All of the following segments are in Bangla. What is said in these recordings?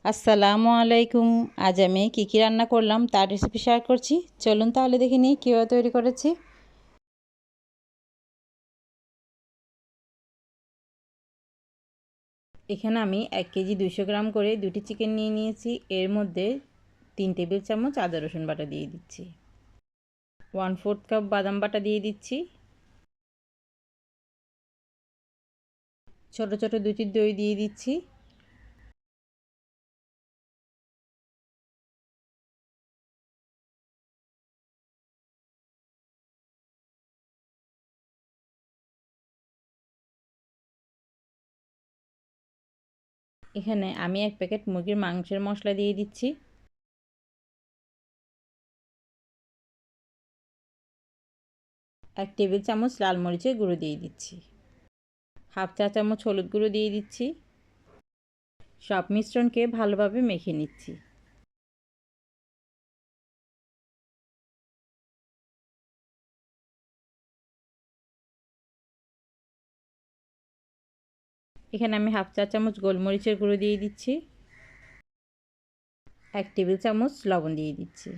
আসসালামু আলাইকুম। আজ আমি কী কী রান্না করলাম তার রেসিপি শেয়ার করছি। চলুন তাহলে দেখে নিই কীভাবে তৈরি করেছি। এখানে আমি 1 কেজি 200 গ্রাম করে দুটি চিকেন নিয়ে নিয়েছি। এর মধ্যে 3 টেবিল চামচ আদা রসুন বাটা দিয়ে দিচ্ছি। 1/4 কাপ বাদাম বাটা দিয়ে দিচ্ছি। ছোট ছোট দুটি দই দিয়ে দিচ্ছি। এখানে আমি 1 প্যাকেট মুরগির মাংসের মশলা দিয়ে দিচ্ছি। 1 টেবিল চামচ লাল মরিচের গুঁড়ো দিয়ে দিচ্ছি। 1/2 চা চামচ হলুদ গুঁড়ো দিয়ে দিচ্ছি। সব মিশ্রণকে ভালোভাবে মেখে নিচ্ছি। এখানে আমি 1/2 চা চামচ গোলমরিচের গুঁড়ো দিয়ে দিচ্ছি। 1 টেবিল চামচ লবণ দিয়ে দিচ্ছি।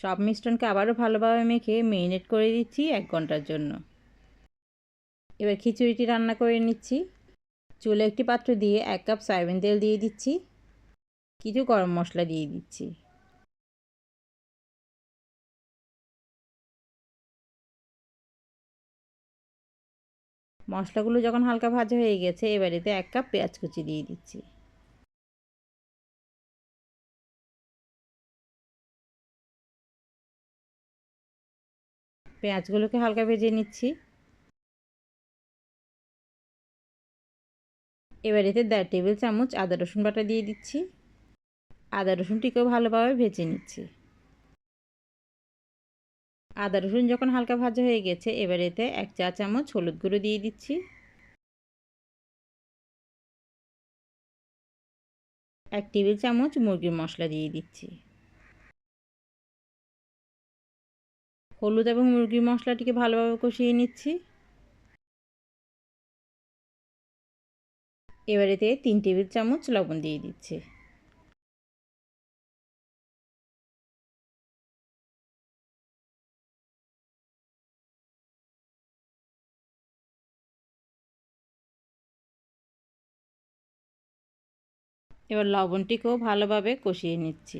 সব মিশ্রণকে আবারও ভালোভাবে মেখে মেরিনেট করে দিচ্ছি 1 ঘন্টার জন্য। এবার খিচুড়িটি রান্না করে নিচ্ছি। চুলে একটি পাত্র দিয়ে 1 কাপ সয়াবিন তেল দিয়ে দিচ্ছি। কিছু গরম মশলা দিয়ে দিচ্ছি। মশলাগুলো যখন হালকা ভাজা হয়ে গেছে, এবার এতে 1 কাপ পেঁয়াজ কুচি দিয়ে দিচ্ছি। পেঁয়াজগুলোকে হালকা ভেজে নিচ্ছি। এবার এতে 1.5 টেবিল চামচ আদা রসুন বাটা দিয়ে দিচ্ছি। আদা রসুনটিকেও ভালোভাবে ভেজে নিচ্ছি। আদা রসুন যখন হালকা ভাজা হয়ে গেছে, এবার এতে 1 চা চামচ হলুদ গুঁড়ো দিয়ে দিচ্ছি। 1 টেবিল চামচ মুরগির মশলা দিয়ে দিচ্ছি। হলুদ এবং মুরগির মশলাটিকে ভালোভাবে কষিয়ে নিচ্ছি। এবার এতে 3 টেবিল চামচ লবণ দিয়ে দিচ্ছি। এবার লবণটিকেও ভালোভাবে কষিয়ে নিচ্ছি।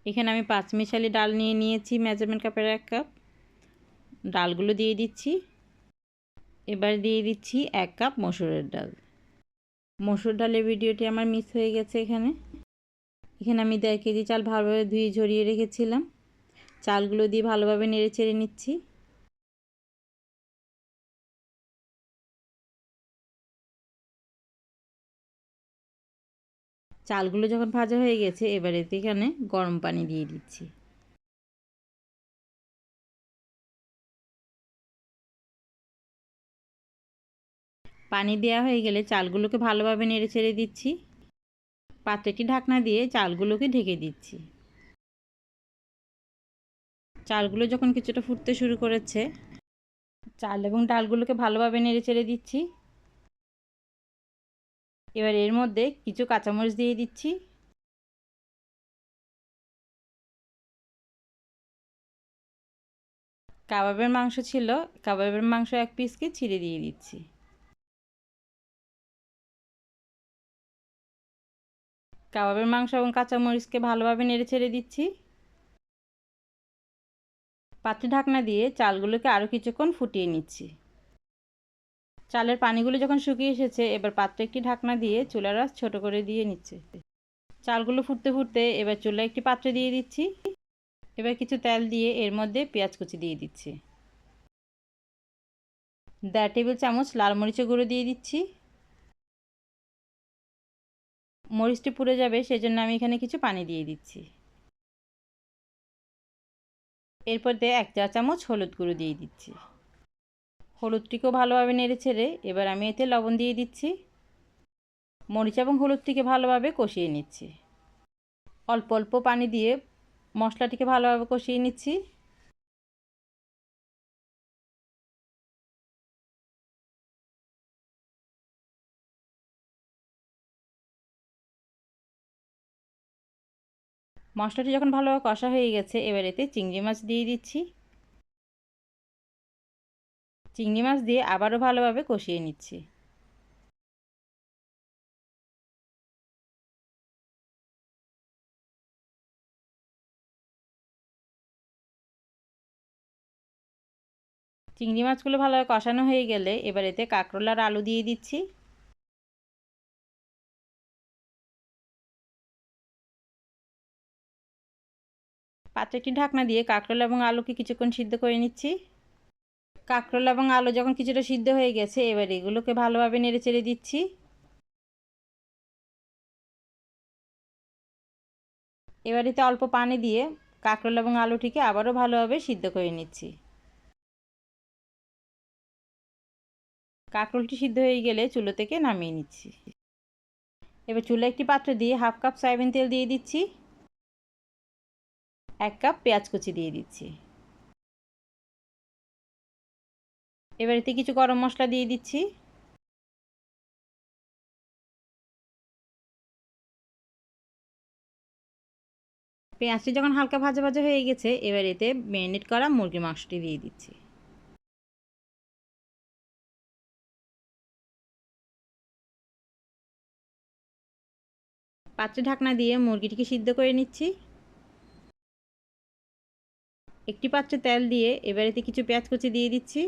এখানে আমি 5 মিশালি ডাল নিয়ে নিয়েছি, মেজারমেন্ট কাপের 1 কাপ। ডালগুলো দিয়ে দিচ্ছি। এবার দিয়ে দিচ্ছি 1 কাপ মসুরের ডাল। মসুর ডালের ভিডিওটি আমার মিস হয়ে গেছে এখানে। এখানে আমি 1.5 কেজি চাল ভালোভাবে ধুয়ে ঝরিয়ে রেখেছিলাম। চালগুলো দিয়ে ভালোভাবে নেড়ে চেড়ে নিচ্ছি। চালগুলো যখন ভাজা হয়ে গেছে, এবার এতে এখানে গরম পানি দিয়ে দিচ্ছি। পানি দেওয়া হয়ে গেলে চালগুলোকে ভালোভাবে নেড়ে চেড়ে দিচ্ছি। পাত্রটি ঢাকনা দিয়ে চালগুলোকে ঢেকে দিচ্ছি। চালগুলো যখন কিছুটা ফুটতে শুরু করেছে, চাল এবং ডালগুলোকে ভালোভাবে নেড়ে চেড়ে দিচ্ছি। এবার এর মধ্যে কিছু কাঁচামরিচ দিয়ে দিচ্ছি। কাবাবের মাংস ছিল, কাবাবের মাংস 1 পিসকে ছিঁড়ে দিয়ে দিচ্ছি। কাবাবের মাংস এবং কাঁচামরিচকে ভালোভাবে নেড়ে ছেড়ে দিচ্ছি। পাত্রে ঢাকনা দিয়ে চালগুলোকে আরও কিছুক্ষণ ফুটিয়ে নিচ্ছি। চালের পানিগুলো যখন শুকিয়ে এসেছে, এবার পাত্রে একটি ঢাকনা দিয়ে চুলার আঁচ ছোট করে দিয়ে নিচ্ছে। চালগুলো ফুটতে ফুটতে এবার চুলায় একটি পাত্রে দিয়ে দিচ্ছি। এবার কিছু তেল দিয়ে এর মধ্যে পেঁয়াজ কুচি দিয়ে দিচ্ছি। 1.5 টেবিল চামচ লাল মরিচের গুঁড়ো দিয়ে দিচ্ছি। মরিচটি পুড়ে যাবে, সেজন্য আমি এখানে কিছু পানি দিয়ে দিচ্ছি। এরপর দিয়ে 1 চা চামচ হলুদ গুঁড়ো দিয়ে দিচ্ছি। হলুদটিকেও ভালোভাবে নেড়ে ছেড়ে এবার আমি এতে লবণ দিয়ে দিচ্ছি। মরিচ এবং হলুদটিকে ভালোভাবে কষিয়ে নিচ্ছি। অল্প অল্প পানি দিয়ে মশলাটিকে ভালোভাবে কষিয়ে নিচ্ছি। মশলাটি যখন ভালোভাবে কষা হয়ে গেছে, এবার এতে চিংড়ি মাছ দিয়ে দিচ্ছি। চিংড়ি মাছ দিয়ে আবারও ভালোভাবে কষিয়ে নিচ্ছি। চিংড়ি মাছগুলো ভালোভাবে কষানো হয়ে গেলে এবার এতে কাঁকরোল আর আলু দিয়ে দিচ্ছি। পাত্রে একটি ঢাকনা দিয়ে কাঁকরোল এবং আলুকে কিছুক্ষণ সিদ্ধ করে নিচ্ছি। কাঁকরোল এবং আলু যখন কিছুটা সিদ্ধ হয়ে গেছে, এবার এগুলোকে ভালোভাবে নেড়েচেড়ে দিচ্ছি। এবার এতে অল্প পানি দিয়ে কাঁকরোল এবং আলুটিকে আবারও ভালোভাবে সিদ্ধ করে নিচ্ছি। কাঁকরোলটি সিদ্ধ হয়ে গেলে চুলো থেকে নামিয়ে নিচ্ছি। এবার চুলো একটি পাত্র দিয়ে 1/2 কাপ সয়াবিন তেল দিয়ে দিচ্ছি। 1 কাপ পেঁয়াজ কুচি দিয়ে দিচ্ছি। এবার এতে কিছু গরম মশলা দিয়ে দিচ্ছি। পেঁয়াজটি যখন হালকা ভাজা ভাজা হয়ে গেছে, এবার এতে ম্যারিনেট করা মুরগির মাংসটি দিয়ে দিচ্ছি। পাত্রে ঢাকনা দিয়ে মুরগিটিকে সিদ্ধ করে নিচ্ছি। একটি পাত্রে তেল দিয়ে এবার এতে কিছু পেঁয়াজ কুচি দিয়ে দিচ্ছি।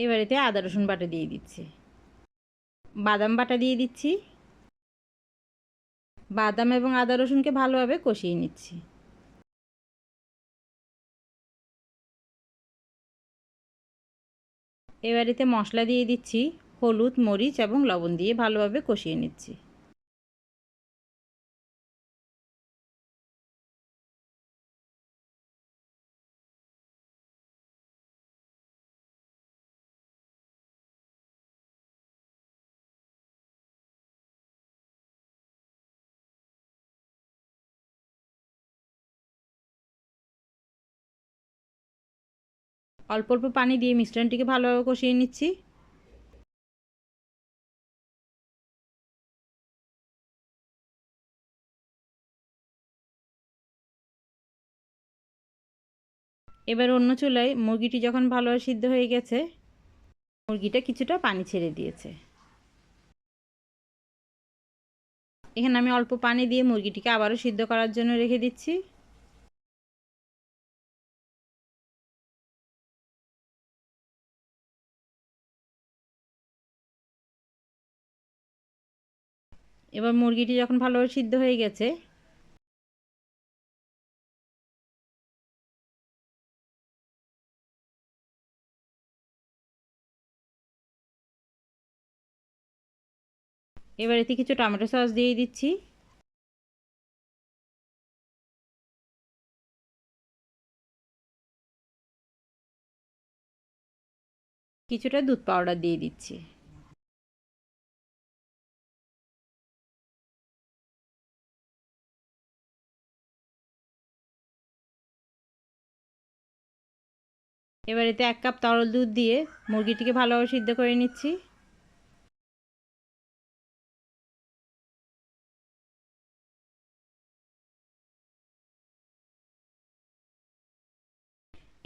এবার এতে আদা রসুন বাটা দিয়ে দিচ্ছি। বাদাম বাটা দিয়ে দিচ্ছি। বাদাম এবং আদা রসুনকে ভালোভাবে কষিয়ে নিচ্ছি। এবার এতে মশলা দিয়ে দিচ্ছি। হলুদ, মরিচ এবং লবণ দিয়ে ভালোভাবে কষিয়ে নিচ্ছি। অল্প অল্প পানি দিয়ে মিশ্রণটিকে ভালোভাবে কষিয়ে নিচ্ছি। এবার অন্য চুলায় মুরগিটি যখন ভালোভাবে সিদ্ধ হয়ে গেছে, মুরগিটা কিছুটা পানি ছেড়ে দিয়েছে। এখানে আমি অল্প পানি দিয়ে মুরগিটিকে আবারও সিদ্ধ করার জন্য রেখে দিচ্ছি। এবার মুরগিটি যখন ভালোভাবে সিদ্ধ হয়ে গেছে, এবার এতে কিছু টমেটো সস দিয়ে দিচ্ছি। কিছুটা দুধ পাউডার দিয়ে দিচ্ছি। এবার এতে 1 কাপ তরল দুধ দিয়ে মুরগিটিকে ভালোভাবে সিদ্ধ করে নিচ্ছি।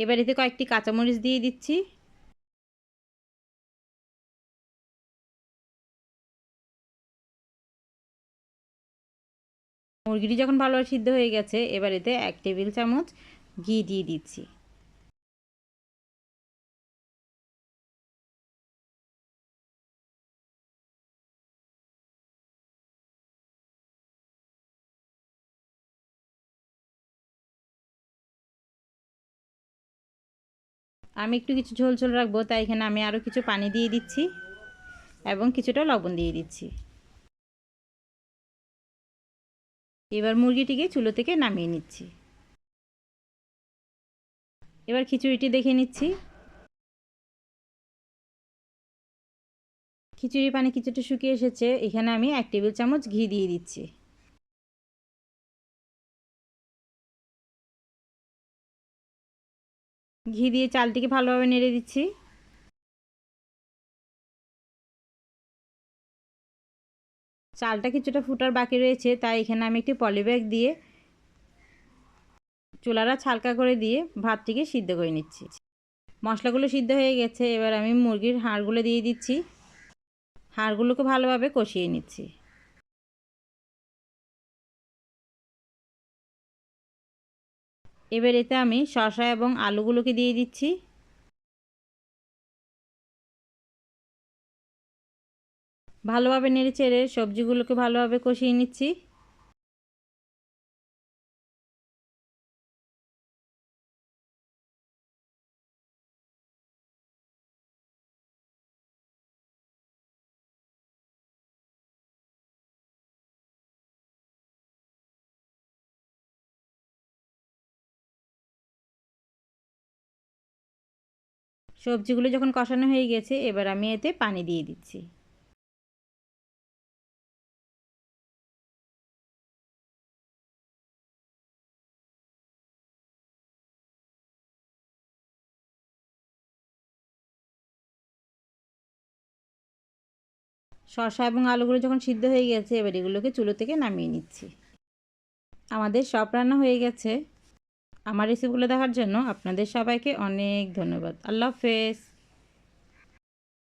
এবার এতে কয়েকটি কাঁচামরিচ দিয়ে দিচ্ছি। মুরগিটি যখন ভালোভাবে সিদ্ধ হয়ে গেছে, এবার এতে 1 টেবিল চামচ ঘি দিয়ে দিচ্ছি। আমি একটু কিছু ঝোল ঝোল রাখবো, তাই এখানে আমি আরও কিছু পানি দিয়ে দিচ্ছি এবং কিছুটা লবণ দিয়ে দিচ্ছি। এবার মুরগিটিকে চুলো থেকে নামিয়ে নিচ্ছি। এবার খিচুড়িটি দেখে নিচ্ছি। খিচুড়ি পানি কিছুটা শুকিয়ে এসেছে, এখানে আমি 1 টেবিল চামচ ঘি দিয়ে দিচ্ছি। ঘি দিয়ে চালটিকে ভালোভাবে নেড়ে দিচ্ছি। চালটা কিছুটা ফুটার বাকি রয়েছে, তাই এখানে আমি একটি পলিব্যাগ দিয়ে চুলাটা হালকা করে দিয়ে ভাতটিকে সিদ্ধ করে নিচ্ছি। মশলাগুলো সিদ্ধ হয়ে গেছে, এবার আমি মুরগির হাড়গুলো দিয়ে দিচ্ছি। হাড়গুলোকে ভালোভাবে কষিয়ে নিচ্ছি। এবার এতে আমি শসা এবং আলুগুলোকে দিয়ে দিচ্ছি। ভালোভাবে নেড়ে চেড়ে সবজিগুলোকে ভালোভাবে কষিয়ে নিচ্ছি। সবজিগুলো যখন কষানো হয়ে গেছে, এবার আমি এতে পানি দিয়ে দিচ্ছি। শসা এবং আলুগুলো যখন সিদ্ধ হয়ে গেছে, এবার এগুলোকে চুলো থেকে নামিয়ে নিচ্ছি। আমাদের সব রান্না হয়ে গেছে। আমার রেসিপিগুলো দেখার জন্য আপনাদের সবাইকে অনেক ধন্যবাদ। আল্লাহ হাফেজ।